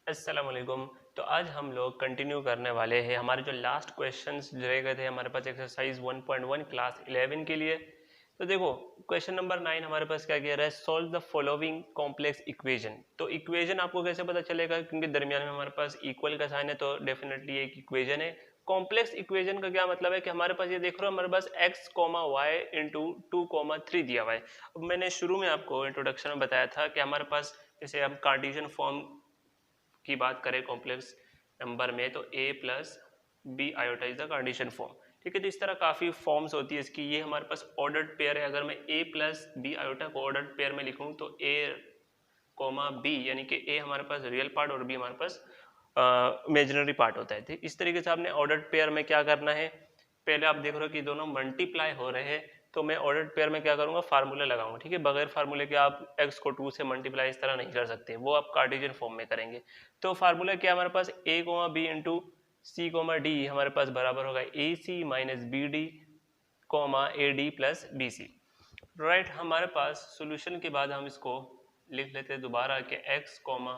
अस्सलाम वालेकुम। तो आज हम लोग कंटिन्यू करने वाले हैं हमारे जो लास्ट क्वेश्चंस रह गए थे हमारे पास एक्सरसाइज 1.1 क्लास 11 के लिए। तो देखो क्वेश्चन नंबर 9 हमारे पास क्या कह रहा है, solve the following complex equation. तो इक्वेशन आपको कैसे पता चलेगा, क्योंकि दरमियान में हमारे पास इक्वल का साइन है तो डेफिनेटली एक इक्वेशन है। कॉम्प्लेक्स इक्वेशन का क्या मतलब है कि हमारे पास ये देख रहे हो हमारे पास x, y इंटू 2, 3 दिया हुआ है। अब मैंने शुरू में आपको इंट्रोडक्शन में बताया था कि हमारे पास जैसे हम कार्टेशियन फॉर्म की बात करें कॉम्प्लेक्स नंबर में तो a plus b iota is the Cartesian form. ठीक है, तो इस तरह काफ़ी फॉर्म्स होती है इसकी। ये हमारे पास ऑर्डर्ड पेयर है। अगर मैं a प्लस बी आयोटा को ऑर्डर्ड पेयर में लिखूं तो a कोमा बी, यानी कि a हमारे पास रियल पार्ट और b हमारे पास इमेजिनरी पार्ट होता है। ठीक, इस तरीके से आपने ऑर्डर्ड पेयर में क्या करना है, पहले आप देख रहे हो कि दोनों मल्टीप्लाई हो रहे हैं तो मैं ऑर्डर्ड पेयर में क्या करूंगा, फार्मूला लगाऊंगा। ठीक है, बगैर फार्मूले के आप x को 2 से मल्टीप्लाई इस तरह नहीं कर सकते, वो आप कार्टेशियन फॉर्म में करेंगे। तो फार्मूला क्या हमारे पास, a comma B into C comma D हमारे पास बराबर होगा A C minus B D comma A D plus B C. Right, हमारे पास सोल्यूशन के बाद हम इसको लिख लेते हैं दोबारा कि x कोमा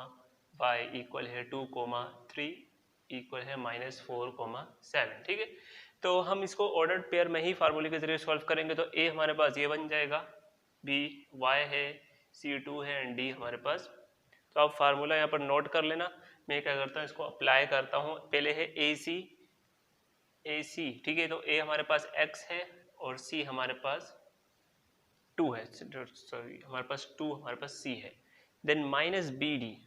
वाई इक्वल है 2, 3 इक्वल है -4, 7। ठीक है, तो हम इसको ऑर्डर्ड पेयर में ही फार्मूले के जरिए सॉल्व करेंगे। तो a हमारे पास ये बन जाएगा, b y है, c 2 है एंड d हमारे पास। तो आप फार्मूला यहाँ पर नोट कर लेना। मैं क्या करता हूँ, इसको अप्लाई करता हूँ। पहले है ए सी, ठीक है, तो a हमारे पास x है और c हमारे पास 2 है, सॉरी हमारे पास 2 हमारे पास c है। Then minus B d,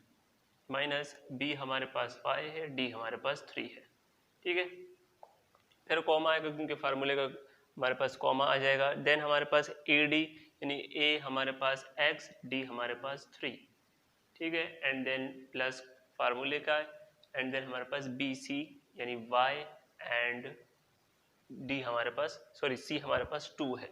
minus b हमारे पास y है, d हमारे पास 3 है। ठीक है, फिर कॉमा आएगा क्योंकि फार्मूले का हमारे पास कॉमा आ जाएगा। देन हमारे पास ए डी यानी a हमारे पास x, d हमारे पास 3। ठीक है, एंड देन प्लस फार्मूले का, एंड देन हमारे पास बी सी यानी y एंड d हमारे पास, सॉरी c हमारे पास 2 है।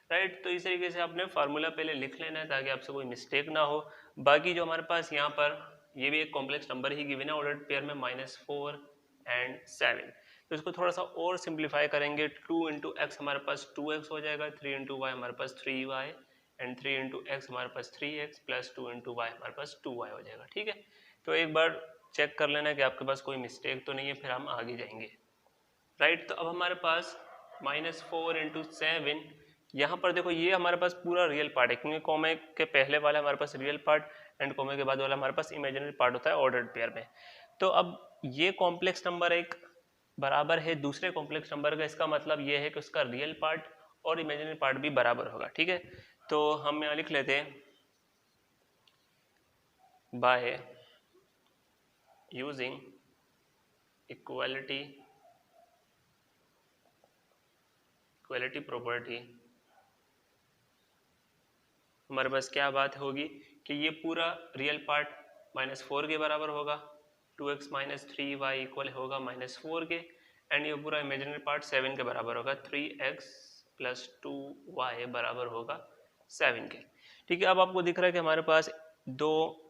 राइट, तो इस तरीके से आपने फार्मूला पहले लिख लेना है ताकि आपसे कोई मिस्टेक ना हो। बाकी जो हमारे पास यहाँ पर ये भी एक कॉम्प्लेक्स नंबर ही गिवन है ऑर्डर्ड पेयर में -4 एंड 7। तो इसको थोड़ा सा और सिंप्लीफाई करेंगे। 2 इंटू एक्स हमारे पास 2x हो जाएगा, 3 इंटू वाई हमारे पास 3y एंड 3 इंटू एक्स हमारे पास 3x प्लस 2 इंटू वाई हमारे पास 2y हो जाएगा। ठीक है, तो एक बार चेक कर लेना कि आपके पास कोई मिस्टेक तो नहीं है, फिर हम आगे जाएंगे। राइट, तो अब हमारे पास -4 इंटू 7, यहाँ पर देखो ये हमारे पास पूरा रियल पार्ट है क्योंकि कॉमे के पहले वाला हमारे पास रियल पार्ट एंड कॉमे के बाद वाला हमारे पास इमेजिनरी पार्ट होता है ऑर्डर्ड पेयर में। तो अब ये कॉम्प्लेक्स नंबर एक बराबर है दूसरे कॉम्प्लेक्स नंबर का, इसका मतलब ये है कि उसका रियल पार्ट और इमेजिनरी पार्ट भी बराबर होगा। ठीक है, तो हम यहाँ लिख लेते हैं बाय यूजिंग इक्वालिटी प्रॉपर्टी हमारे पास क्या बात होगी कि ये पूरा रियल पार्ट -4 के बराबर होगा, 2x माइनस 3y इक्वल होगा -4 के, एंड ये पूरा इमेजिनरी पार्ट 7 के बराबर होगा, 3x प्लस 2y बराबर होगा 7 के। ठीक है, अब आपको दिख रहा है कि हमारे पास दो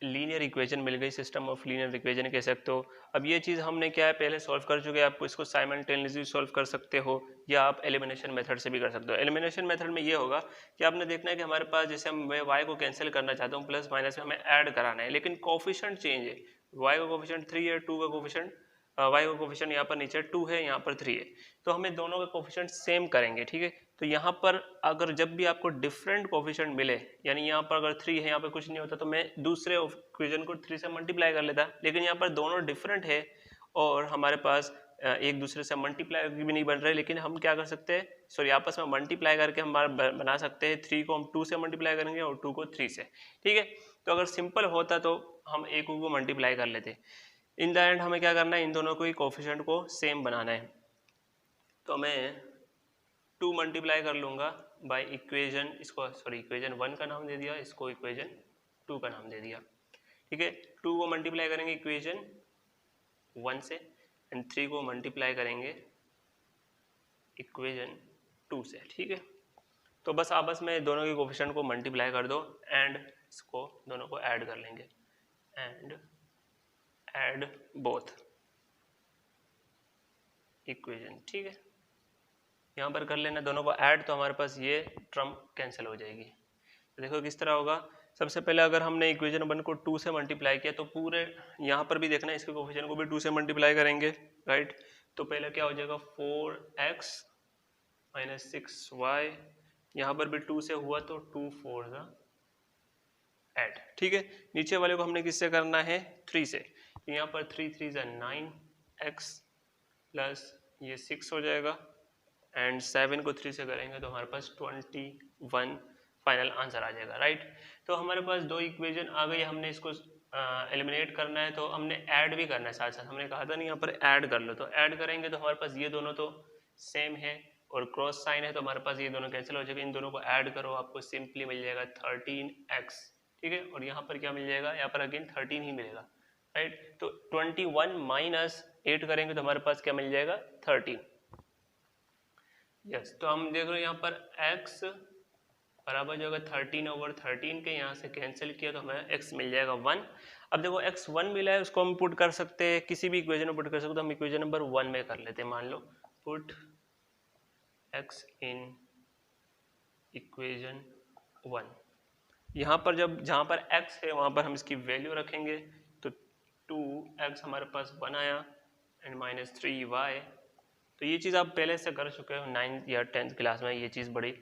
लीनियर इक्वेशन मिल गई, सिस्टम ऑफ लीनियर इक्वेशन कह सकते हो। अब ये चीज़ हमने क्या है पहले सॉल्व कर चुके हैं, आपको इसको साइमल्टेनियसली सॉल्व कर सकते हो या आप एलिमिनेशन मेथड से भी कर सकते हो। एलिमिनेशन मेथड में ये होगा कि आपने देखना है कि हमारे पास जैसे मैं y को कैंसिल करना चाहता हूँ, प्लस माइनस में हमें ऐड कराना है, लेकिन कोफिशिएंट चेंज है। y का कोफिशिएंट 3 है, 2 का कोफिशिएंट y का कोफिशिएंट यहाँ पर नीचे 2 है, यहाँ पर 3 है, तो हमें दोनों का कोफिशिएंट सेम करेंगे। ठीक है, तो यहाँ पर अगर जब भी आपको डिफरेंट कोफिशिएंट मिले, यानी यहाँ पर अगर 3 है, यहाँ पर कुछ नहीं होता तो मैं दूसरे इक्वेशन को 3 से मल्टीप्लाई कर लेता, लेकिन यहाँ पर दोनों डिफरेंट है और हमारे पास एक दूसरे से मल्टीप्लाई भी नहीं बन रहे, लेकिन हम क्या कर सकते हैं, सॉरी आपस में मल्टीप्लाई करके हम बना सकते हैं। 3 को हम 2 से मल्टीप्लाई करेंगे और 2 को 3 से। ठीक है, तो अगर सिंपल होता तो हम एक को मल्टीप्लाई कर लेते। इन द एंड हमें क्या करना है, इन दोनों को ही कोफिशिएंट को सेम बनाना है। तो मैं 2 मल्टीप्लाई कर लूँगा बाय इक्वेशन, इसको सॉरी इक्वेशन 1 का नाम दे दिया, इसको इक्वेशन 2 का नाम दे दिया। ठीक है, 2 को मल्टीप्लाई करेंगे इक्वेशन 1 से एंड 3 को मल्टीप्लाई करेंगे इक्वेशन 2 से। ठीक है, तो बस आपस में दोनों के कोफिशिएंट को मल्टीप्लाई कर दो एंड इसको दोनों को ऐड कर लेंगे एंड ऐड बोथ इक्वेशन। ठीक है, यहाँ पर कर लेना दोनों को ऐड, तो हमारे पास ये टर्म कैंसिल हो जाएगी। तो देखो किस तरह होगा, सबसे पहले अगर हमने इक्वेशन 1 को 2 से मल्टीप्लाई किया तो पूरे यहाँ पर भी देखना इसके कोफिशिएंट को भी 2 से मल्टीप्लाई करेंगे, राइट। तो पहले क्या हो जाएगा 4x माइनस 6y, यहाँ पर भी 2 से हुआ तो 2 4 ज़ा 8, ठीक है। नीचे वाले को हमने किससे करना है 3 से, यहाँ पर 3 3 ज़ा 9x प्लस ये 6 हो जाएगा एंड 7 को 3 से करेंगे तो हमारे पास 21 फाइनल आंसर आ जाएगा, राइट। तो हमारे पास दो इक्वेशन आ गई, हमने इसको एलिमिनेट करना है तो हमने ऐड भी करना है साथ साथ, हमने कहा था नहीं यहाँ पर ऐड कर लो, तो ऐड करेंगे तो हमारे पास ये दोनों तो सेम है और क्रॉस साइन है तो हमारे पास ये दोनों कैंसिल हो जाएगा, इन दोनों को ऐड करो आपको सिंपली मिल जाएगा 13x, ठीक है। और यहाँ पर क्या मिल जाएगा, यहाँ पर अगेन 13 ही मिलेगा, राइट। तो 21 माइनस 8 करेंगे तो हमारे पास क्या मिल जाएगा 13, यस। तो हम देख रहे हैं यहाँ पर x बराबर जो होगा 13/13 के, यहाँ से कैंसिल किया तो हमें x मिल जाएगा 1। अब देखो x 1 मिला है उसको हम पुट कर सकते हैं, किसी भी इक्वेशन में पुट कर सकते हैं, तो हम इक्वेशन नंबर 1 में कर लेते हैं। मान लो पुट x इन इक्वेशन 1, यहाँ पर जहाँ पर x है वहाँ पर हम इसकी वैल्यू रखेंगे, तो 2x हमारे पास 1 आया एंड माइनस 3y। तो ये चीज़ आप पहले से कर चुके हो 9th या 10th क्लास में, ये चीज़ बड़ी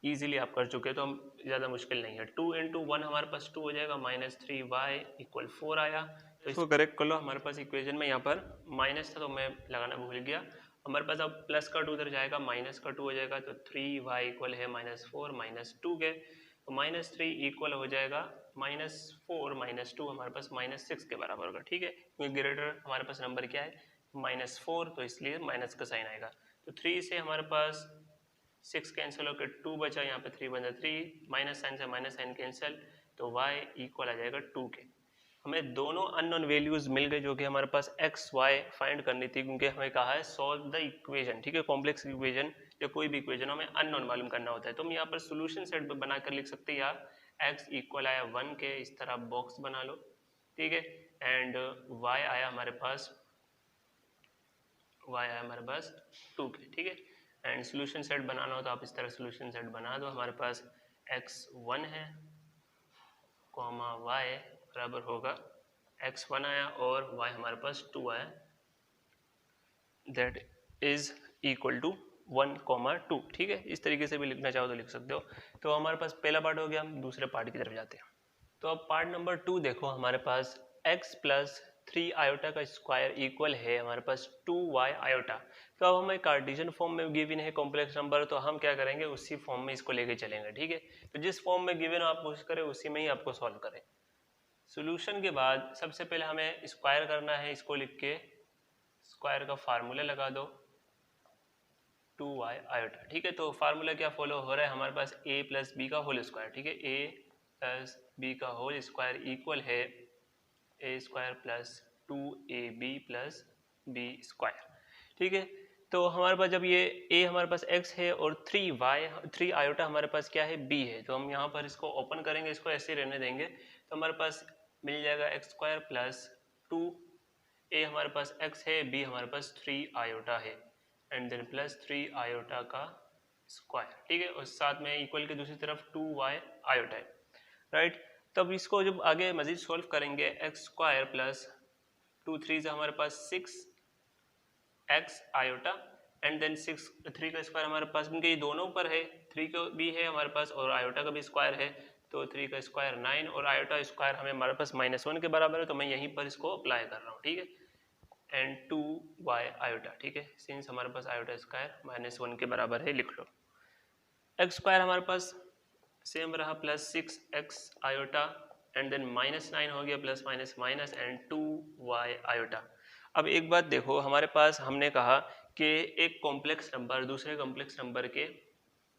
इजीली आप कर चुके हो, तो हम ज़्यादा मुश्किल नहीं है। 2 × 1 हमारे पास 2 हो जाएगा, माइनस 3y इक्वल 4 आया। तो इसको करेक्ट कर लो, हमारे पास इक्वेशन में यहाँ पर माइनस था तो मैं लगाना भूल गया, हमारे पास अब प्लस का 2 उधर जाएगा, माइनस का 2 हो जाएगा, तो 3y इक्वल है -4 -2 के, तो -3 इक्वल हो जाएगा -4 -2 हमारे पास -6 के बराबर होगा, ठीक है। क्योंकि ग्रेटर हमारे पास नंबर क्या है -4, तो इसलिए माइनस का साइन आएगा। तो 3 से हमारे पास 6 कैंसिल होकर 2 बचा, यहाँ पे 3 बचा 3, माइनस साइन से माइनस साइन कैंसिल, तो y इक्वल आ जाएगा 2 के। हमें दोनों अननोन वैल्यूज मिल गए जो कि हमारे पास x y फाइंड करनी थी, क्योंकि हमें कहा है सॉल्व द इक्वेशन, ठीक है। कॉम्प्लेक्स इक्वेशन या कोई भी इक्वेशन हमें अननोन मालूम करना होता है, तो हम यहाँ पर सोल्यूशन सेट बनाकर लिख सकते हैं, या x इक्वल आया 1 के, इस तरह बॉक्स बना लो, ठीक है। एंड y आया हमारे पास 2 के, ठीक है। एंड सोल्यूशन सेट बनाना हो तो आप इस तरह सोल्यूशन सेट बना दो, हमारे पास x 1 है कॉमा y बराबर होगा x 1 आया और y हमारे पास 2 आया, दैट इज इक्वल टू 1,2, ठीक है। इस तरीके से भी लिखना चाहो तो लिख सकते हो। तो हमारे पास पहला पार्ट हो गया, हम दूसरे पार्ट की तरफ जाते हैं। तो अब पार्ट नंबर 2 देखो, हमारे पास x प्लस 3 आयोटा का स्क्वायर इक्वल है हमारे पास 2y आयोटा। तो अब हमें कार्टेशियन फॉर्म में गिवन है कॉम्प्लेक्स नंबर, तो हम क्या करेंगे उसी फॉर्म में इसको लेके चलेंगे, ठीक है। तो जिस फॉर्म में गिवन हो आप कोशिश करें उसी में ही आपको सॉल्व करें। सॉल्यूशन के बाद सबसे पहले हमें स्क्वायर करना है, इसको लिख के स्क्वायर का फार्मूला लगा दो 2y आयोटा, ठीक है। तो फार्मूला क्या फॉलो हो रहा है, हमारे पास a प्लस बी का होल स्क्वायर, ठीक है। a प्लस बी का होल स्क्वायर इक्वल है a square plus 2ab plus b square, ठीक है। तो हमारे पास जब ये a हमारे पास x है और 3 आयोटा हमारे पास क्या है b है, तो हम यहाँ पर इसको ओपन करेंगे, इसको ऐसे रहने देंगे, तो हमारे पास मिल जाएगा x स्क्वायर प्लस 2, a हमारे पास x है, b हमारे पास 3 आयोटा है, एंड देन प्लस 3 आयोटा का स्क्वायर, ठीक है। और साथ में इक्वल के दूसरी तरफ 2y आयोटा है, राइट। तब इसको जब आगे मजीद सॉल्व करेंगे, x स्क्वायर प्लस 2 3 हमारे पास 6x आयोटा, एंड देन 3 का स्क्वायर हमारे पास, क्योंकि ये दोनों पर है, 3 का भी है हमारे पास और आयोटा का भी स्क्वायर है, तो 3 का स्क्वायर 9 और आयोटा स्क्वायर हमारे पास -1 के बराबर है, तो मैं यहीं पर इसको अप्लाई कर रहा हूँ, ठीक है। एंड 2y आयोटा, ठीक है, सिंस हमारे पास आयोटा स्क्वायर -1 के बराबर है, लिख लो। x स्क्वायर हमारे पास सेम रहा plus 6x iota, and then -9 हो गया plus minus minus and 2y iota. अब एक बात देखो, हमारे पास हमने कहा कि एक कॉम्प्लेक्स नंबर दूसरे कॉम्प्लेक्स नंबर के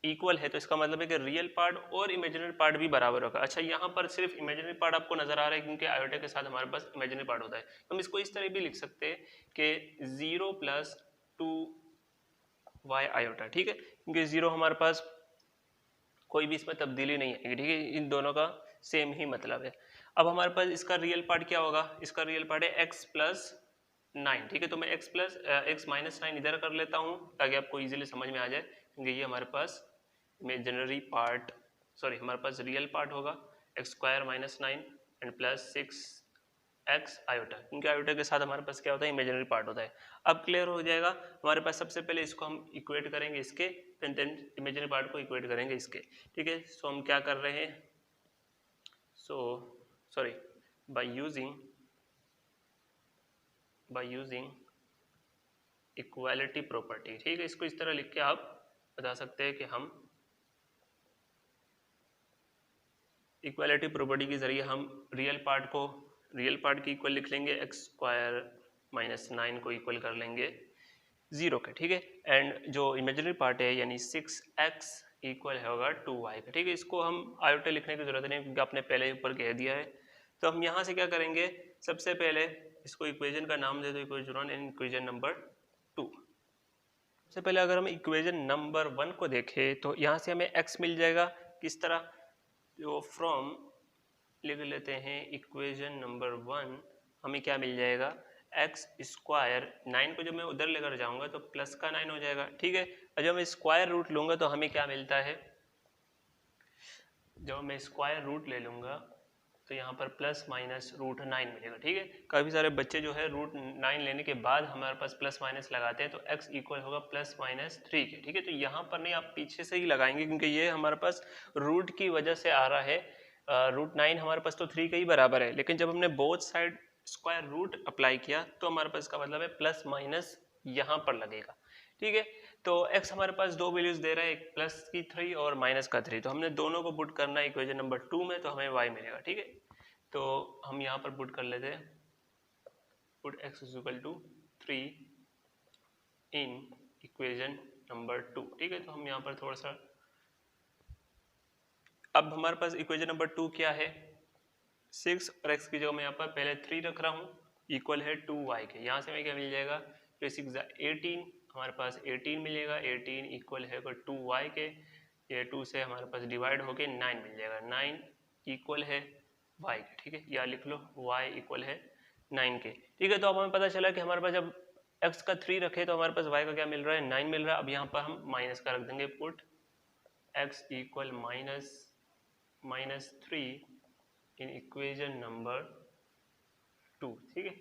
इक्वल है, तो इसका मतलब है कि रियल पार्ट और इमेजिनरी पार्ट भी बराबर होगा। अच्छा, यहाँ पर सिर्फ इमेजिनरी पार्ट आपको नजर आ रहा है क्योंकि आयोटा के साथ हमारे पास इमेजिनरी पार्ट होता है, तो हम इसको इस तरह भी लिख सकते हैं कि 0 + 2y आयोटा, ठीक है, क्योंकि 0 हमारे पास कोई भी इसमें तब्दीली नहीं आएगी, ठीक है, इन दोनों का सेम ही मतलब है। अब हमारे पास इसका रियल पार्ट क्या होगा, इसका रियल पार्ट है x + 9, ठीक है। तो मैं x - 9 इधर कर लेता हूँ ताकि आपको इजीली समझ में आ जाए, क्योंकि ये हमारे पास इमेजिनरी पार्ट, सॉरी हमारे पास रियल पार्ट होगा, x square minus 9 and plus 6x iota, क्योंकि आयोटा के साथ हमारे पास क्या होता है, इमेजिनरी पार्ट होता है। अब क्लियर हो जाएगा हमारे पास। सबसे पहले इसको हम इक्वेट करेंगे इसके, देन इमेजिनरी पार्ट को इक्वेट करेंगे इसके, ठीक है। सो हम क्या कर रहे हैं, बाय यूजिंग इक्वालिटी प्रॉपर्टी, ठीक है। इसको इस तरह लिख के आप बता सकते हैं कि हम इक्वालिटी प्रॉपर्टी के जरिए हम रियल पार्ट की इक्वल लिख लेंगे, एक्स स्क्वायर माइनस 9 को इक्वल कर लेंगे 0 के, ठीक है। एंड जो इमेजिनरी पार्ट है यानी 6x इक्वल होगा 2y का, ठीक है। इसको हम आयोटा लिखने की जरूरत नहीं क्योंकि आपने पहले ऊपर कह दिया है। तो हम यहाँ से क्या करेंगे, सबसे पहले इसको इक्वेशन का नाम दे दो, इक्वेशन 1 एंड इक्वेशन नंबर 2। सबसे पहले अगर हम इक्वेशन नंबर 1 को देखें तो यहाँ से हमें x मिल जाएगा, किस तरह, जो फ्रॉम लिख लेते हैं इक्वेशन नंबर 1, हमें क्या मिल जाएगा, एक्स स्क्वायर, 9 को जब मैं उधर लेकर जाऊंगा तो प्लस का 9 हो जाएगा, ठीक है। और जब मैं स्क्वायर रूट लूंगा तो हमें क्या मिलता है, जब मैं स्क्वायर रूट ले लूंगा तो यहाँ पर प्लस माइनस रूट 9 मिलेगा, ठीक है। काफ़ी सारे बच्चे जो है रूट 9 लेने के बाद हमारे पास प्लस माइनस लगाते हैं, तो x इक्वल होगा प्लस माइनस 3 के, ठीक है। तो यहाँ पर नहीं, आप पीछे से ही लगाएंगे क्योंकि ये हमारे पास रूट की वजह से आ रहा है। रूट 9 हमारे पास तो 3 के ही बराबर है, लेकिन जब हमने both side square root apply किया तो हमारे पास का मतलब है प्लस माइनस यहाँ पर लगेगा, ठीक है। तो x हमारे पास दो वैल्यूज दे रहा है, एक प्लस की 3 और माइनस का 3, तो हमने दोनों को पुट करना है इक्वेशन नंबर 2 में, तो हमें y मिलेगा, ठीक है। तो हम यहाँ पर पुट कर लेते हैं, put x is equal to 3 in equation number 2, ठीक है। तो हम यहाँ पर थोड़ा सा, अब हमारे पास इक्वेशन नंबर 2 क्या है, 6 और x की जगह मैं यहाँ पर पहले 3 रख रहा हूँ, इक्वल है 2y के। यहाँ से हमें क्या मिल जाएगा, 6 18, हमारे पास 18 मिलेगा, 18 इक्वल है 2y के, ये 2 से हमारे पास डिवाइड होके 9 मिल जाएगा, 9 इक्वल है y के, ठीक है। या लिख लो y इक्वल है 9 के, ठीक है। तो अब हमें पता चला कि हमारे पास जब x का 3 रखे तो हमारे पास y का क्या मिल रहा है, 9 मिल रहा है। अब यहाँ पर हम माइनस का रख देंगे, put x equal minus 3 in equation number 2, ठीक है।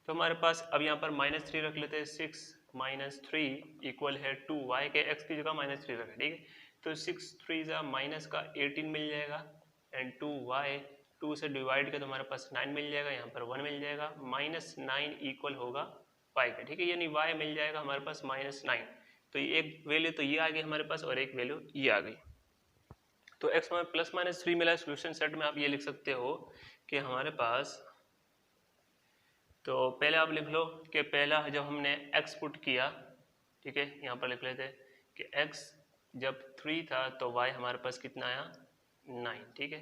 तो हमारे पास अब यहाँ पर माइनस 3 रख लेते हैं, 6 माइनस 3 इक्वल है 2y के, x की जगह माइनस 3 रखें, ठीक है। तो 6 3 जा माइनस का 18 मिल जाएगा एंड 2y 2 से डिवाइड किया तो हमारे पास 9 मिल जाएगा, यहाँ पर 1 मिल जाएगा, माइनस 9 इक्वल होगा y का, ठीक है। यानी y मिल जाएगा हमारे पास माइनस 9। तो ये एक वैल्यू तो ये आ गई हमारे पास और एक वैल्यू ये आ गई। तो x में प्लस माइनस 3 मिला है। सोल्यूशन सेट में आप ये लिख सकते हो कि हमारे पास, तो पहले आप लिख लो कि पहला जब हमने x पुट किया, ठीक है, यहाँ पर लिख लेते हैं कि x जब 3 था तो y हमारे पास कितना आया, 9, ठीक है।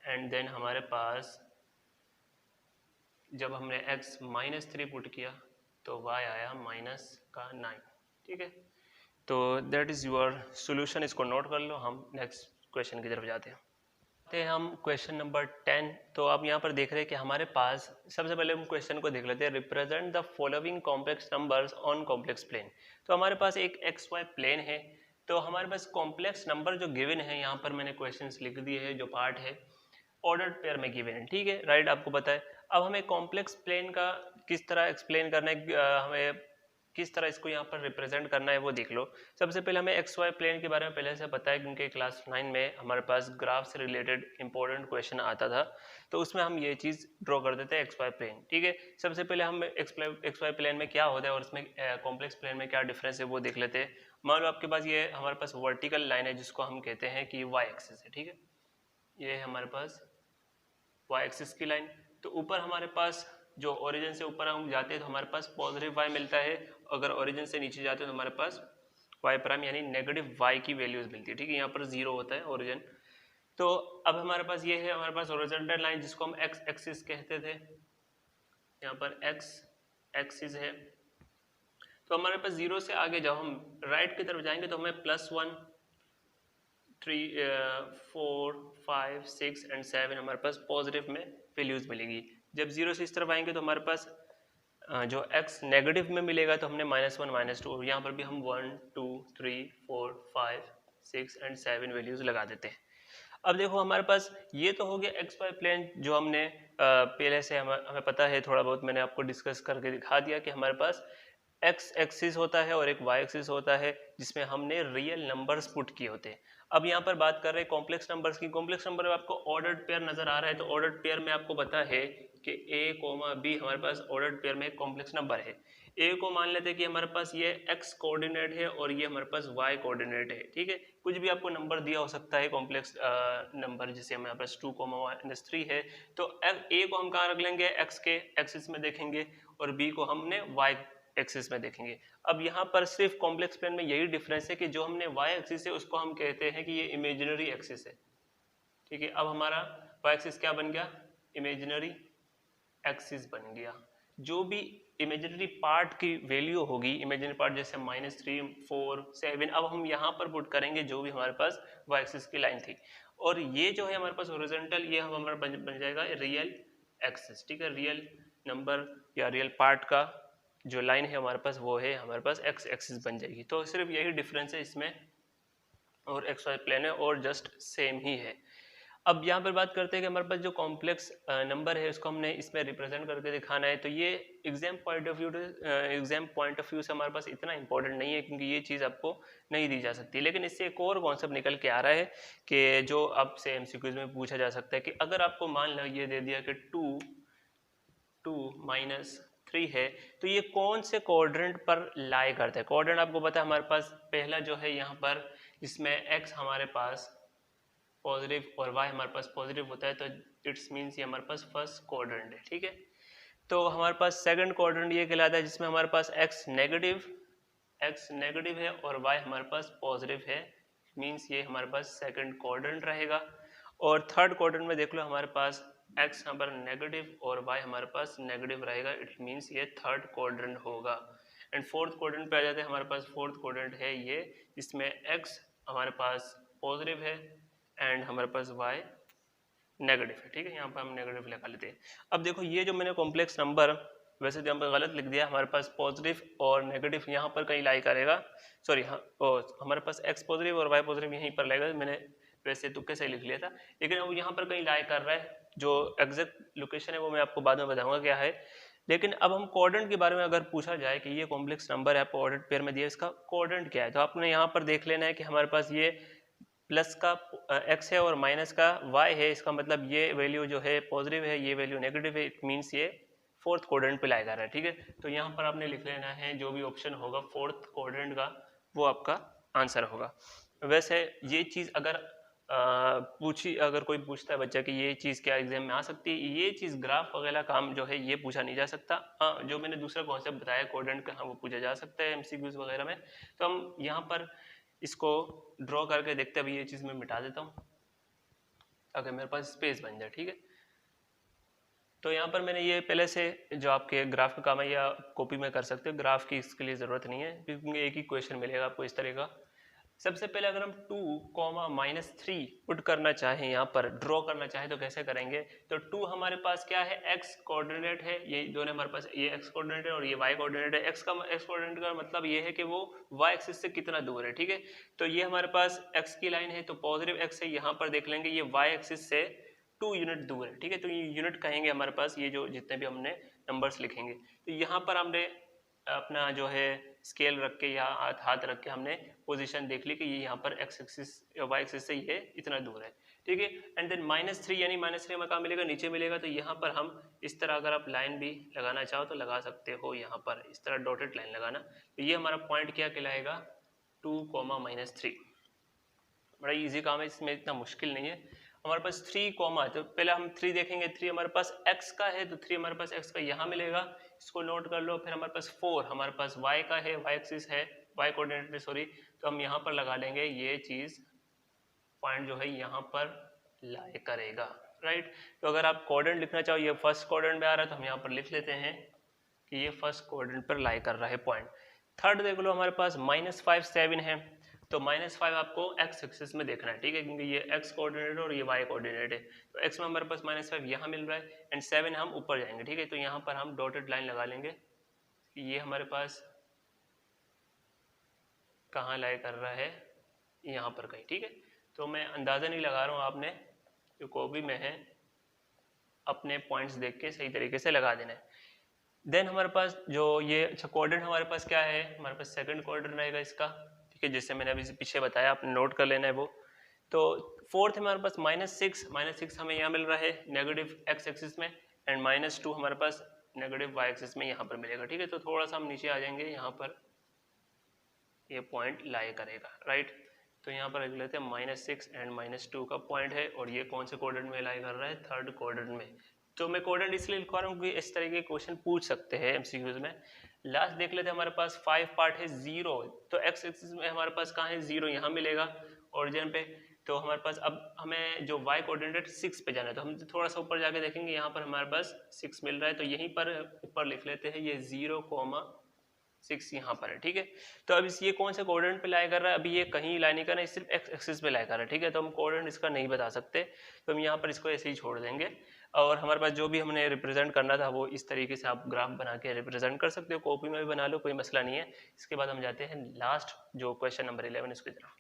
एंड देन हमारे पास जब हमने x माइनस 3 पुट किया तो y आया माइनस का 9, ठीक है। तो दैट इज़ योर सोल्यूशन, इसको नोट कर लो। हम नेक्स्ट क्वेश्चन की तरफ जाते हैं। हम क्वेश्चन नंबर 10। तो आप यहाँ पर देख रहे हैं कि हमारे पास, सबसे पहले हम क्वेश्चन को देख लेते हैं, represent the following complex numbers on complex plane. तो हमारे पास एक एक्स वाई प्लेन है, तो हमारे पास कॉम्प्लेक्स नंबर जो गिवन है, यहाँ पर मैंने क्वेश्चंस लिख दिए हैं, जो पार्ट है ऑर्डर्ड पेयर में गिवन है, ठीक है, राइट, आपको पता है। अब हमें कॉम्प्लेक्स प्लेन का किस तरह एक्सप्लेन करना है, हमें किस तरह इसको यहाँ पर रिप्रेजेंट करना है वो देख लो। सबसे पहले हमें एक्स वाई प्लेन के बारे में पहले से पता है क्योंकि क्लास 9 में हमारे पास ग्राफ से रिलेटेड इंपॉर्टेंट क्वेश्चन आता था, तो उसमें हम ये चीज़ ड्रॉ कर देते हैं एक्स वाई प्लेन, ठीक है। सबसे पहले हम एक्स वाई प्लेन में क्या होता है और इसमें कॉम्प्लेक्स प्लेन में क्या डिफरेंस है वो देख लेते हैं। मान लो आपके पास ये हमारे पास वर्टिकल लाइन है जिसको हम कहते हैं कि वाई एक्सिस है, ठीक है, ये है हमारे पास वाई एक्सिस की लाइन। तो ऊपर हमारे पास जो ओरिजिन से ऊपर हम जाते हैं तो हमारे पास पॉजिटिव y मिलता है, अगर ओरिजिन से नीचे जाते हैं तो हमारे पास y प्राइम यानी नेगेटिव y की वैल्यूज मिलती है, ठीक है। यहाँ पर 0 होता है ओरिजिन। तो अब हमारे पास ये है, हमारे पास हॉरिजॉन्टल लाइन जिसको हम x एक्सिस कहते थे, यहाँ पर x एक्सिस है। तो हमारे पास 0 से आगे जब हम राइट की तरफ जाएंगे तो हमें +1 3 4 5 6 एंड 7 हमारे पास पॉजिटिव में वैल्यूज मिलेगी। जब 0 से इस तरफ आएंगे तो हमारे पास जो x नेगेटिव में मिलेगा तो हमने -1 -2, यहाँ पर भी हम 1 2 3 4 5 6 एंड 7 वैल्यूज लगा देते हैं। अब देखो हमारे पास ये तो हो गया एक्स वाई प्लेन जो हमने पहले से हमें पता है, थोड़ा बहुत मैंने आपको डिस्कस करके दिखा दिया कि हमारे पास एक्स एक्सिस होता है और एक वाई एक्सिस होता है जिसमें हमने रियल नंबर्स पुट किए होते हैं। अब यहाँ पर बात कर रहे हैं कॉम्प्लेक्स नंबर्स की। कॉम्प्लेक्स नंबर में आपको ऑर्डर्ड पेयर नजर आ रहा है, तो ऑर्डर्ड पेयर में आपको पता है कि ए कोमा बी हमारे पास ऑर्डर्ड पेयर में एक कॉम्प्लेक्स नंबर है। ए को मान लेते हैं कि हमारे पास ये एक्स कोऑर्डिनेट है और ये हमारे पास वाई कोऑर्डिनेट है, ठीक है। कुछ भी आपको नंबर दिया हो सकता है कॉम्प्लेक्स नंबर, जैसे हमारे पास 2,3 है, तो ए को हम कहाँ रख लेंगे, एक्स के एक्सिस में देखेंगे और बी को हमने वाई एक्सिस में देखेंगे। अब यहाँ पर सिर्फ कॉम्प्लेक्स प्लेन में यही डिफरेंस है कि जो हमने वाई एक्सिस है उसको हम कहते हैं कि ये इमेजिनरी एक्सिस है, ठीक है। अब हमारा वाई एक्सिस क्या बन गया, इमेजिनरी एक्सिस बन गया। जो भी इमेजिनरी पार्ट की वैल्यू होगी, इमेजिनरी पार्ट जैसे -3, 4, 7, अब हम यहाँ पर पुट करेंगे जो भी हमारे पास वाई एक्सिस की लाइन थी, और ये जो है हमारे पास हॉरिजॉन्टल, ये हमारा बन जाएगा रियल एक्सिस, ठीक है। रियल नंबर या रियल पार्ट का जो लाइन है हमारे पास वो है हमारे पास एक्स एक्सिस बन जाएगी। तो सिर्फ यही डिफरेंस है इसमें, और एक्स वाई प्लेन है और जस्ट सेम ही है। अब यहाँ पर बात करते हैं कि हमारे पास जो कॉम्प्लेक्स नंबर है उसको हमने इसमें रिप्रेजेंट करके दिखाना है, तो ये एग्जाम पॉइंट ऑफ व्यू से हमारे पास इतना इंपॉर्टेंट नहीं है, क्योंकि ये चीज़ आपको नहीं दी जा सकती। लेकिन इससे एक और कॉन्सेप्ट निकल के आ रहा है कि जो आपसे एमसीक्यूज में पूछा जा सकता है कि अगर आपको मान लो ये दे दिया कि 2 -3 है, तो ये कौन से क्वाड्रेंट पर लाई करता है। क्वाड्रेंट आपको पता है हमारे पास पहला जो है यहाँ पर, जिसमें एक्स हमारे पास पॉजिटिव और वाई हमारे पास पॉजिटिव होता है, तो इट्स मीन्स ये हमारे पास फर्स्ट क्वाड्रेंट है, ठीक है। तो हमारे पास सेकंड क्वाड्रेंट ये कहलाता है जिसमें हमारे पास एक्स नेगेटिव है और वाई हमारे पास पॉजिटिव है, मीन्स ये हमारे पास सेकंड क्वाड्रेंट रहेगा। और थर्ड क्वाड्रेंट में देख लो हमारे पास एक्स यहाँ पर नेगेटिव और वाई हमारे पास नेगेटिव रहेगा, इट मीन्स ये थर्ड क्वाड्रेंट होगा। एंड फोर्थ क्वाड्रेंट पे आ जाते हैं, हमारे पास फोर्थ क्वाड्रेंट है ये, जिसमें एक्स हमारे पास पॉजिटिव है एंड हमारे पास y नेगेटिव है, ठीक है। यहाँ पर हम नेगेटिव लगा लेते हैं। अब देखो ये जो मैंने कॉम्प्लेक्स नंबर वैसे तो यहाँ पर गलत लिख दिया, हमारे पास पॉजिटिव और नेगेटिव यहाँ पर कहीं लाई करेगा, सॉरी हाँ, हमारे पास x पॉजिटिव और y पॉजिटिव यहीं पर लाएगा, मैंने वैसे तुक्के से लिख लिया था, लेकिन अब यहाँ पर कहीं लाई कर रहा है। जो एग्जैक्ट लोकेशन है वो मैं आपको बाद में बताऊंगा क्या है। लेकिन अब हम कोऑर्डिनेट के बारे में अगर पूछा जाए कि ये कॉम्प्लेक्स नंबर है, आपको ऑर्डर्ड पेयर में दिया, इसका कोऑर्डिनेट क्या है, तो आपने यहाँ पर देख लेना है कि हमारे पास ये प्लस का x है और माइनस का y है। इसका मतलब ये वैल्यू जो है पॉजिटिव है, ये वैल्यू नेगेटिव है, इट मीन्स ये फोर्थ क्वाड्रेंट पे लाई कर रहा है, ठीक है। तो यहाँ पर आपने लिख लेना है जो भी ऑप्शन होगा फोर्थ क्वाड्रेंट का वो आपका आंसर होगा। वैसे ये चीज़ अगर अगर कोई पूछता है बच्चा कि ये चीज़ क्या एग्जाम में आ सकती है, ये चीज़ ग्राफ वगैरह काम जो है ये पूछा नहीं जा सकता। हाँ, जो मैंने दूसरा कॉन्सेप्ट बताया कोऑर्डिनेट का, हाँ वो पूछा जा सकता है एमसीक्यूज वगैरह में। तो हम यहाँ पर इसको ड्रॉ करके देखते हैं। अभी ये चीज़ मैं मिटा देता हूँ अगर मेरे पास स्पेस बन जाए, ठीक है। तो यहाँ पर मैंने ये पहले से जो आपके ग्राफ का काम है या कॉपी में कर सकते हो, ग्राफ की इसके लिए ज़रूरत नहीं है क्योंकि एक ही क्वेश्चन मिलेगा आपको इस तरह का। सबसे पहले अगर हम 2, -3 पुट करना चाहें, यहाँ पर ड्रॉ करना चाहें तो कैसे करेंगे। तो 2 हमारे पास क्या है, x कोऑर्डिनेट है, ये दोनों हमारे पास, ये x कोऑर्डिनेट है और ये y कोऑर्डिनेट है। x कोऑर्डिनेट का मतलब ये है कि वो y एक्सिस से कितना दूर है, ठीक है। तो ये हमारे पास x की लाइन है, तो पॉजिटिव x है, यहाँ पर देख लेंगे ये y एक्सिस से 2 यूनिट दूर है, ठीक है। तो ये यूनिट कहेंगे हमारे पास ये जो जितने भी हमने नंबर्स लिखेंगे। तो यहाँ पर हमने अपना जो है स्केल रख के या हाथ रख के हमने पोजीशन देख ली कि ये यहाँ पर x एक्सिस या y एक्सिस से ये इतना दूर है, ठीक है। एंड देन -3 यानी -3 हमें कहाँ मिलेगा, नीचे मिलेगा। तो यहाँ पर हम इस तरह अगर आप लाइन भी लगाना चाहो तो लगा सकते हो, यहाँ पर इस तरह डॉटेड लाइन लगाना। तो ये हमारा पॉइंट क्या कहलाएगा, 2, -3। बड़ा इजी काम है, इसमें इतना मुश्किल नहीं है। हमारे पास 3, तो पहले हम 3 देखेंगे। 3 हमारे पास x का है, तो 3 हमारे पास x का यहाँ मिलेगा, इसको नोट कर लो। फिर हमारे पास 4 हमारे पास y का है, y एक्सिस है, y कोऑर्डिनेट में सॉरी, तो हम यहाँ पर लगा लेंगे। ये चीज़ पॉइंट जो है यहाँ पर लाई करेगा, राइट। तो अगर आप कोऑर्डिनेट लिखना चाहो, ये फर्स्ट कोऑर्डिनेट में आ रहा है तो हम यहाँ पर लिख लेते हैं कि ये फर्स्ट कोऑर्डिनेट पर लाई कर रहा है पॉइंट। थर्ड देख लो हमारे पास -5, 7 है, तो -5 आपको x एक्सिस में देखना है, ठीक है, क्योंकि ये x कोऑर्डिनेट है और ये y कोऑर्डिनेट है। तो x में हमारे पास -5 यहाँ मिल रहा है एंड 7 हम ऊपर जाएंगे, ठीक है। तो यहाँ पर हम डॉटेड लाइन लगा लेंगे कि ये हमारे पास कहाँ लाई कर रहा है, यहाँ पर कहीं, ठीक है। तो मैं अंदाज़ा नहीं लगा रहा हूँ, आपने जो कॉपी में है अपने पॉइंट्स देख के सही तरीके से लगा देना है। देन हमारे पास जो ये अच्छा कोऑर्डिनेट हमारे पास क्या है, हमारे पास सेकंड कोऑर्डिनेट रहेगा इसका, ठीक है, जिससे मैंने अभी पीछे बताया, आपने नोट कर लेना है वो। तो फोर्थ हमारे पास -6 हमें यहाँ मिल रहा है नेगेटिव एक्स एक्सिस में, एंड -2 हमारे पास नेगेटिव वाई एक्सिस में यहाँ पर मिलेगा, ठीक है। तो थोड़ा सा हम नीचे आ जाएंगे, यहाँ पर ये पॉइंट लाई करेगा, राइट। तो यहाँ पर लिख लेते हैं -6 एंड -2 का पॉइंट है, और ये कौन से कोऑर्डिनेट में लाई कर रहा है, थर्ड कोऑर्डिनेट में। तो मैं कोऑर्डिनेट इसलिए लिखवा रहा हूँ क्योंकि इस तरह के क्वेश्चन पूछ सकते हैं एमसीक्यूज में। लास्ट देख लेते हैं, हमारे पास 5 पार्ट है 0, तो एक्स एक्सिस में हमारे पास कहाँ है 0, यहाँ मिलेगा ओरिजिन पे। तो हमारे पास अब हमें जो y कोऑर्डिनेट 6 पे जाना है, तो हम थोड़ा सा ऊपर जाके देखेंगे, यहाँ पर हमारे पास 6 मिल रहा है, तो यहीं पर ऊपर लिख लेते हैं ये 0,6 यहाँ पर है, ठीक है। तो अब ये कौन से कोऑर्डिनेट पे लाई कर रहा है, अभी ये कहीं लाई नहीं कर रहा है, सिर्फ एक्स एक्सिस पे लाई कर रहा है, ठीक है। तो हम कोऑर्डिनेट इसका नहीं बता सकते, तो हम यहाँ पर इसको ऐसे ही छोड़ देंगे। और हमारे पास जो भी हमने रिप्रेजेंट करना था वो इस तरीके से आप ग्राफ बना के रिप्रेजेंट कर सकते हो, कॉपी में भी बना लो, कोई मसला नहीं है। इसके बाद हम जाते हैं लास्ट जो क्वेश्चन नंबर 11 इसकी तरफ।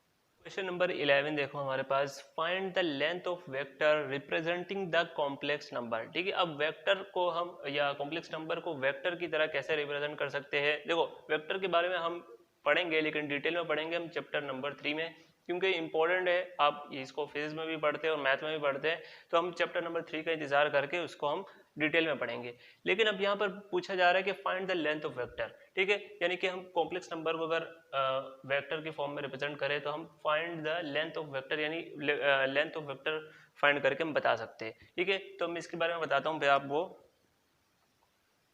क्वेश्चन नंबर 11 देखो हमारे पास, find the length of vector representing the complex number, ठीक है। अब वेक्टर को हम या कॉम्प्लेक्स नंबर को वेक्टर की तरह कैसे रिप्रेजेंट कर सकते हैं, देखो वेक्टर के बारे में हम पढ़ेंगे, लेकिन डिटेल में पढ़ेंगे हम चैप्टर नंबर 3 में, क्योंकि इंपॉर्टेंट है। आप इसको फिजिक्स में भी पढ़ते हैं और मैथ में भी पढ़ते हैं, तो हम चैप्टर नंबर 3 का इंतजार करके उसको हम डिटेल में पढ़ेंगे। लेकिन अब यहाँ पर पूछा जा रहा है कि find the length of vector, ठीक है, यानी कि हम कॉम्प्लेक्स नंबर को अगर वेक्टर के फॉर्म में रिप्रेजेंट करें तो हम find the length of vector, यानी लेंथ ऑफ वेक्टर फाइंड करके हम बता सकते हैं, ठीक है। तो मैं इसके बारे में बताता हूँ, फिर आप वो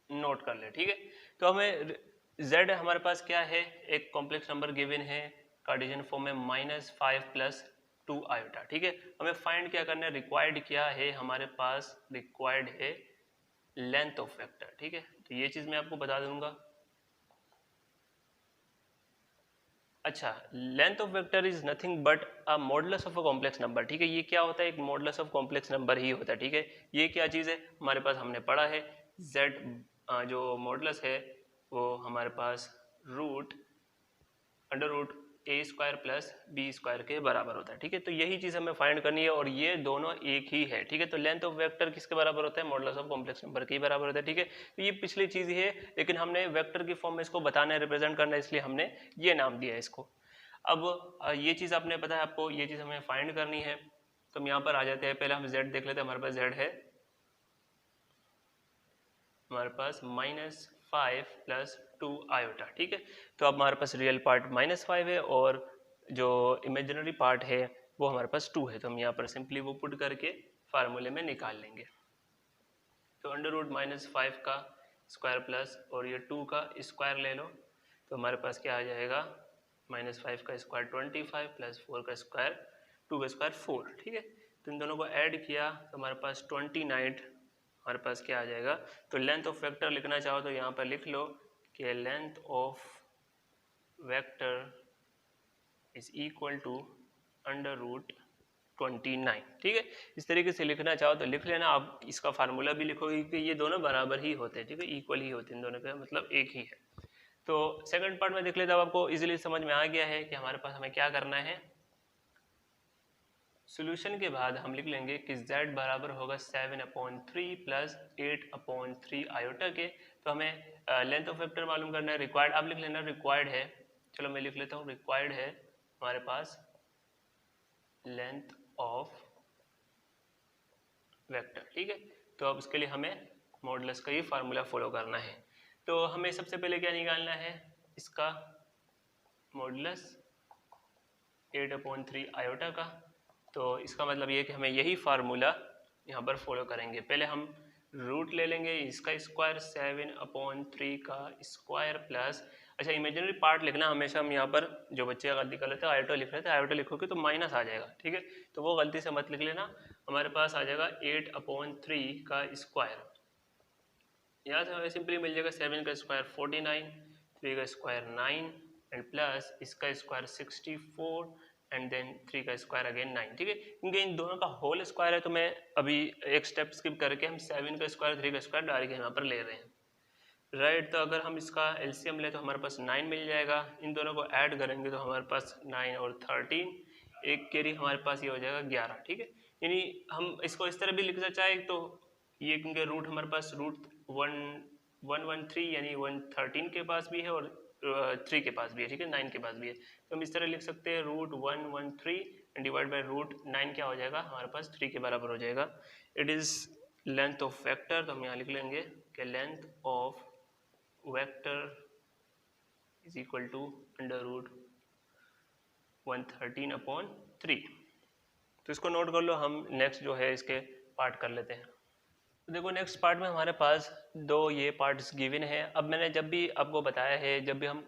नोट कर ले, ठीक है। तो हमें z हमारे पास क्या है, एक कॉम्प्लेक्स नंबर गिवन है कार्टेशियन फॉर्म में -5 + 2 आयोटा, ठीक है। हमें फाइंड क्या करना है, रिक्वायर्ड क्या है हमारे पास, रिक्वायर्ड है लेंथ ऑफ वेक्टर, ठीक है। तो ये चीज मैं आपको बता दूंगा। अच्छा, length of vector is nothing but a modulus of a complex number, ठीक है। ये क्या होता है, एक मॉडुलस ऑफ कॉम्प्लेक्स नंबर ही होता है, ठीक है। ये क्या चीज़ है हमारे पास, हमने पढ़ा है z जो मॉडुलस है वो हमारे पास √√a² + b² के बराबर होता है, ठीक है। तो यही चीज़ हमें फाइंड करनी है, और ये दोनों एक ही है, ठीक है। तो लेंथ ऑफ वेक्टर किसके बराबर होता है, मॉडुलस ऑफ कॉम्प्लेक्स नंबर के बराबर होता है, ठीक है। तो ये पिछली चीज़ ही है, लेकिन हमने वेक्टर की फॉर्म में इसको बताना है, रिप्रेजेंट करना है, इसलिए हमने ये नाम दिया है इसको। अब ये चीज़ आपने पता है आपको, ये चीज़ हमें फाइंड करनी है, तो हम यहाँ पर आ जाते हैं। पहले हम z देख लेते हैं, हमारे पास z है हमारे पास -5 + 2 आयोटा, ठीक है। तो अब हमारे पास रियल पार्ट -5 है, और जो इमेजिनरी पार्ट है वो हमारे पास 2 है, तो हम यहाँ पर सिंपली वो पुट करके फार्मूले में निकाल लेंगे। तो √-5 का स्क्वायर प्लस और ये 2 का स्क्वायर ले लो, तो हमारे पास क्या आ जाएगा, -5 का स्क्वायर 25 + 4 का स्क्वायर 2 का स्क्वायर 4, ठीक है। तो इन दोनों को ऐड किया तो हमारे पास 29 हमारे पास क्या आ जाएगा। तो लेंथ ऑफ वेक्टर लिखना चाहो तो यहाँ पर लिख लो कि length of vector is equal to √29, ठीक है। इस तरीके से लिखना चाहो तो लिख लेना। आप इसका फार्मूला भी लिखोगे कि ये दोनों बराबर ही होते हैं, ठीक है, इक्वल ही होते हैं, इन दोनों का मतलब एक ही है। तो सेकंड पार्ट में देख लेते हैं, आपको इजीली समझ में आ गया है कि हमारे पास हमें क्या करना है। सॉल्यूशन के बाद हम लिख लेंगे कि z बराबर होगा 7/3 + 8/3 आयोटा के। तो हमें लेंथ ऑफ वेक्टर मालूम करना है, रिक्वायर्ड आप लिख लेना, रिक्वायर्ड है, चलो मैं लिख लेता हूँ, रिक्वायर्ड है हमारे पास लेंथ ऑफ वेक्टर, ठीक है। तो अब उसके लिए हमें मॉडुलस का ही फार्मूला फॉलो करना है। तो हमें सबसे पहले क्या निकालना है, इसका मॉडुलस 8/3 आयोटा का। तो इसका मतलब ये कि हमें यही फार्मूला यहाँ पर फॉलो करेंगे। पहले हम रूट ले लेंगे, इसका स्क्वायर 7/3 का स्क्वायर प्लस, अच्छा इमेजिनरी पार्ट लिखना हमेशा, हम यहाँ पर जो बच्चे गलती कर लेते हैं आयोटा लिख रहे थे, आयोटा लिखोगे तो माइनस आ जाएगा, ठीक है। तो वो गलती से मत लिख लेना। हमारे पास आ जाएगा 8/3 का स्क्वायर, यहाँ से हमें सिंपली मिल जाएगा 7 का स्क्वायर 49, 3 का स्क्वायर 9 एंड प्लस इसका स्क्वायर 64 एंड देन 3 का स्क्वायर अगेन 9, ठीक है। क्योंकि इन दोनों का होल स्क्वायर है तो मैं अभी एक स्टेप स्किप करके हम 7 का स्क्वायर 3 का स्क्वायर डायरेक्ट यहाँ पर ले रहे हैं, राइट। तो अगर हम इसका एलसीएम ले तो हमारे पास 9 मिल जाएगा, इन दोनों को ऐड करेंगे तो हमारे पास 9 और 13 एक कैरी हमारे पास ये हो जाएगा 11, ठीक है। यानी हम इसको इस तरह भी लिख सकते चाहे तो ये, क्योंकि रूट हमारे पास रूट 113 यानी 113 के पास भी है और 3 के पास भी है, ठीक है, 9 के पास भी है। तो हम इस तरह लिख सकते हैं रूट 113 डिवाइड बाई रूट 9 क्या हो जाएगा हमारे पास 3 के बराबर हो जाएगा। It is length of vector, तो हम यहाँ लिख लेंगे कि length of vector is equal to under root 113/3। तो इसको नोट कर लो, हम नेक्स्ट जो है इसके पार्ट कर लेते हैं। तो देखो नेक्स्ट पार्ट में हमारे पास दो ये पार्ट्स गिवन है। अब मैंने जब भी आपको बताया है, जब भी हम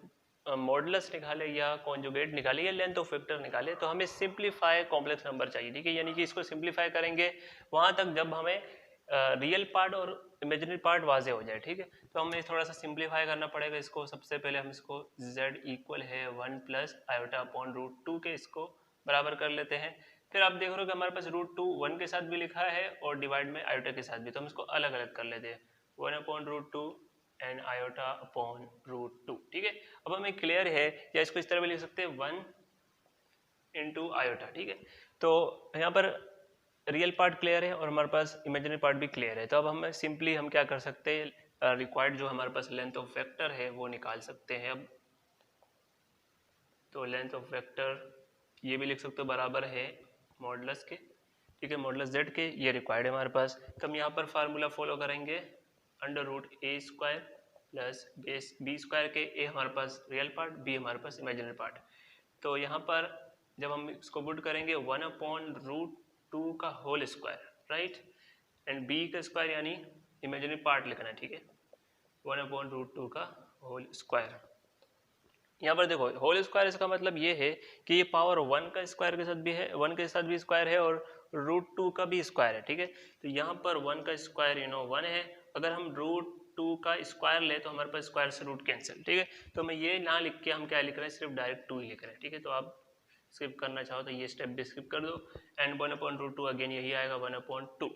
मॉडुलस निकाले या कॉन्जुगेट निकाले या लेंथ ऑफ वेक्टर निकाले तो हमें सिंप्लीफाई कॉम्प्लेक्स नंबर चाहिए, ठीक है। यानी कि इसको सिंप्लीफाई करेंगे वहाँ तक जब हमें रियल पार्ट और इमेजिनरी पार्ट वाजे हो जाए, ठीक है। तो हमें थोड़ा सा सिंप्लीफाई करना पड़ेगा इसको। सबसे पहले हम इसको z इक्वल है 1 प्लस आयोटा अपॉन रूट 2 के इसको बराबर कर लेते हैं। फिर आप देख रहे हो कि हमारे पास रूट 2 1 के साथ भी लिखा है और डिवाइड में आयोटा के साथ भी, तो हम इसको अलग अलग कर लेते हैं 1 upon root 2 and iota upon root 2, ठीक है। अब हमें क्लियर है, या इसको इस तरह भी लिख सकते हैं 1 इंटू आयोटा, ठीक है। तो यहाँ पर रियल पार्ट क्लियर है और हमारे पास इमेजिनरी पार्ट भी क्लियर है। तो अब हम सिंपली हम क्या कर सकते हैं, रिक्वायर्ड जो हमारे पास लेंथ ऑफ वेक्टर है वो निकाल सकते हैं। अब तो लेंथ ऑफ वेक्टर ये भी लिख सकते हो बराबर है मॉडुलस के, ठीक है, मॉडुलस z के, ये रिक्वायर्ड है हमारे पास। तो हम यहाँ पर फार्मूला फॉलो करेंगे under root a square plus base b square के, a हमारे पास रियल पार्ट, b हमारे पास इमेजिनरी पार्ट। तो यहाँ पर जब हम इसको पुट करेंगे 1 अपॉन रूट 2 का whole square, right, and b का स्क्वायर यानी इमेजिनरी पार्ट लिखना है, ठीक है, 1 अपॉन रूट 2 का होल स्क्वायर। यहाँ पर देखो होल स्क्वायर, इसका मतलब ये है कि ये पावर 1 का स्क्वायर के साथ भी है, 1 के साथ भी स्क्वायर है और रूट 2 का भी स्क्वायर है, ठीक है। तो यहाँ पर 1 का स्क्वायर 1 है। अगर हम रूट 2 का स्क्वायर ले तो हमारे पास स्क्वायर से रूट कैंसिल, ठीक है। तो मैं ये ना लिख के हम क्या लिख रहे हैं, सिर्फ डायरेक्ट 2 ही लिख रहे हैं, ठीक है। तो आप स्किप करना चाहो तो ये स्टेप भी स्किप कर दो एंड 1 अपॉन रूट 2 अगेन यही आएगा 1 अपॉन 2,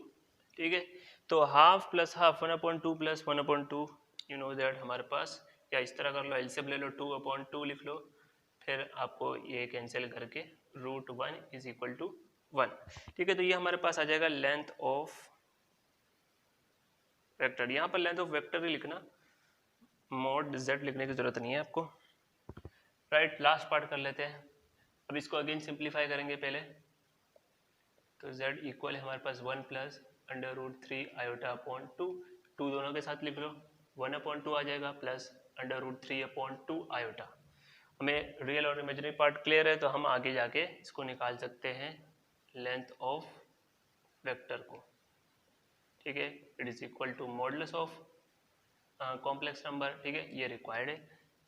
ठीक है। तो half plus half 1 upon 2 plus 1 upon 2, you know that हमारे पास, या इस तरह कर लो, एलसीएम ले लो 2 अपॉन 2 लिख लो, फिर आपको ये कैंसिल करके रूट 1 इज इक्वल टू 1, ठीक है। तो ये हमारे पास आ जाएगा लेंथ ऑफ वेक्टर। यहाँ पर लेंथ ऑफ वेक्टर ही लिखना, मॉड z लिखने की जरूरत नहीं है आपको, राइट। लास्ट पार्ट कर लेते हैं। अब इसको अगेन सिंप्लीफाई करेंगे पहले, तो z इक्वल है हमारे पास 1 plus under root 3 iota upon 2, 2 दोनों के साथ लिख लो, 1 अपॉन 2 आ जाएगा plus under root 3 upon 2 iota. हमें रियल और इमेजिनरी पार्ट क्लियर है तो हम आगे जाके इसको निकाल सकते हैं लेंथ ऑफ वेक्टर को, ठीक है। It is equal to modulus of complex number, ठीक है, ये रिक्वायर्ड है,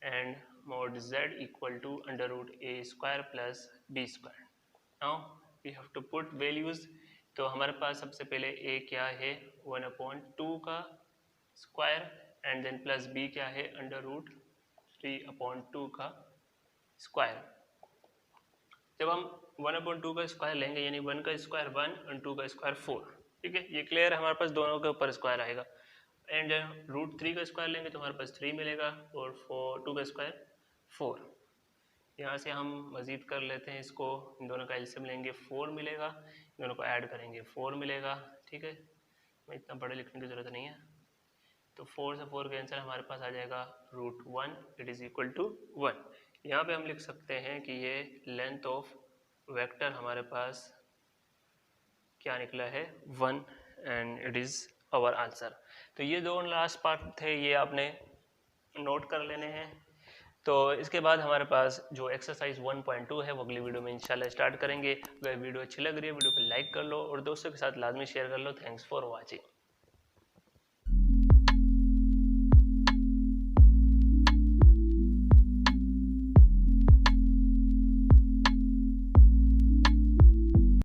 and mod z equal to under root a square plus b square. Now we have to put values. तो हमारे पास सबसे पहले a क्या है 1 अपॉन 2 का square and then plus b क्या है अंडर रूट 3 अपॉन 2 का स्क्वायर। जब हम 1 अपॉन 2 का स्क्वायर लेंगे यानी 1 का स्क्वायर 1 और 2 का स्क्वायर 4, ठीक है, ये क्लियर है, हमारे पास दोनों के ऊपर स्क्वायर आएगा। एंड रूट 3 का स्क्वायर लेंगे तो हमारे पास 3 मिलेगा और 2 का स्क्वायर 4। यहाँ से हम मज़ीद कर लेते हैं इसको, इन दोनों का एलसीएम लेंगे 4 मिलेगा, इन दोनों को ऐड करेंगे 4 मिलेगा, ठीक है। मैं इतना बड़े लिखने की ज़रूरत नहीं है। तो 4 से 4 कैंसिल, हमारे पास आ जाएगा root 1, it is equal to 1। यहाँ पे हम लिख सकते हैं कि ये लेंथ ऑफ वेक्टर हमारे पास क्या निकला है 1 and it is our answer. तो ये दो लास्ट पार्ट थे, ये आपने नोट कर लेने हैं। तो इसके बाद हमारे पास जो एक्सरसाइज 1.2 है वो अगली वीडियो में इंशाल्लाह स्टार्ट करेंगे। अगर वीडियो अच्छी लग रही है वीडियो को लाइक कर लो और दोस्तों के साथ लाजमी शेयर कर लो। Thanks for watching.